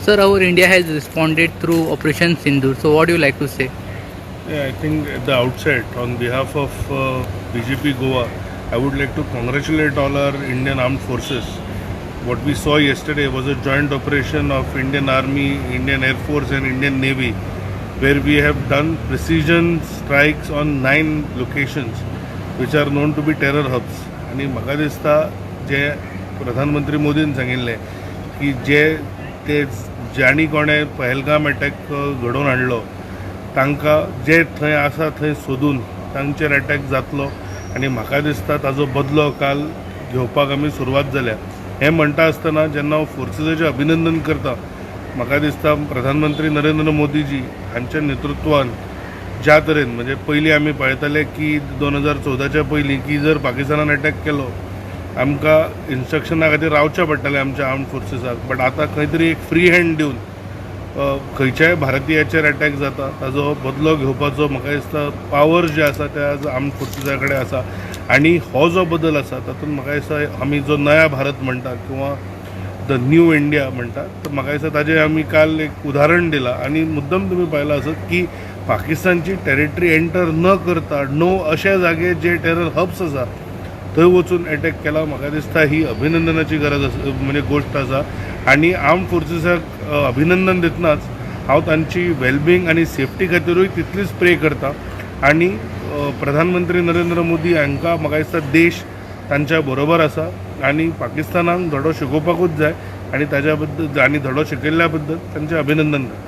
Sir, our India has responded through Operation Sindoor. So, what do you like to say? Yeah, I think at the outset, on behalf of BJP Goa, I would like to congratulate all our Indian armed forces. What we saw yesterday was a joint operation of Indian Army, Indian Air Force and Indian Navy, where we have done precision strikes on 9 locations which are known to be terror hubs. आणि म्हाका दिसता जे प्रधानमंत्री मोदीन सांगिल्लें की ते ज्यांनी कोणें पहलगाम अटॅक घडोवन हाडलो तांकां जे थंय आसा थंय सोदून तांचेर अटॅक जातलो आनी म्हाका दिसता ताजो बदलो काल घेवपाक आमी सुरवात जाल्या. हें म्हणटा आसतना जेन्ना हांव फोर्सिसाचें अभिनंदन करता, म्हाका दिसता प्रधानमंत्री नरेंद्र मोदीजी हांच्या नेतृत्वान ज्या तरेन म्हणजे पयलीं आमी पळयताले की 2014च्या पयलीं की जर पाकिस्तानान अटॅक केलो आमकां इन्स्ट्रक्शना खातीर रावचें पडटालें आमच्या आर्म्ड फोर्सिसाक. बट आतां खंय तरी एक फ्री हँड दिवन खंयच्याय भारतीयाचेर अटॅक जाता ताजो बदलो घेवपाचो म्हाका दिसता पावर जे आसा ते आज आर्म्ड फोर्सिसा कडेन आसा. आनी हो जो बदल आसा तातूंत म्हाका दिसता आमी जो नया भारत म्हणटा किंवा द न्यू इंडिया म्हणटा तर म्हाका दिसता ताजें आमी काल एक उदाहरण दिलां. आनी मुद्दम तुमी पळयलां आसत की पाकिस्तानची टेरिटरी एंटर न करता अशे जागे जे टेरर हब्स आसा थंय वचून अटॅक केला. म्हाका दिसता ही अभिनंदनाची गरज म्हणजे गोश्ट आसा. आनी आर्म्ड फोर्सिसाक अभिनंदन दितनाच हांव तांची वेलबिंग आनी सेफ्टी खातीरूय तितलीच प्रे करता. आनी प्रधानमंत्री नरेंद्र मोदी हांकां म्हाका दिसता देश तांच्या बरोबर आसा आनी पाकिस्तानाक धडो शिकोवपाकूच जाय आनी ताज्या बद्दल आनी धडो शिकयल्ल्या बद्दल तांचें अभिनंदन करता.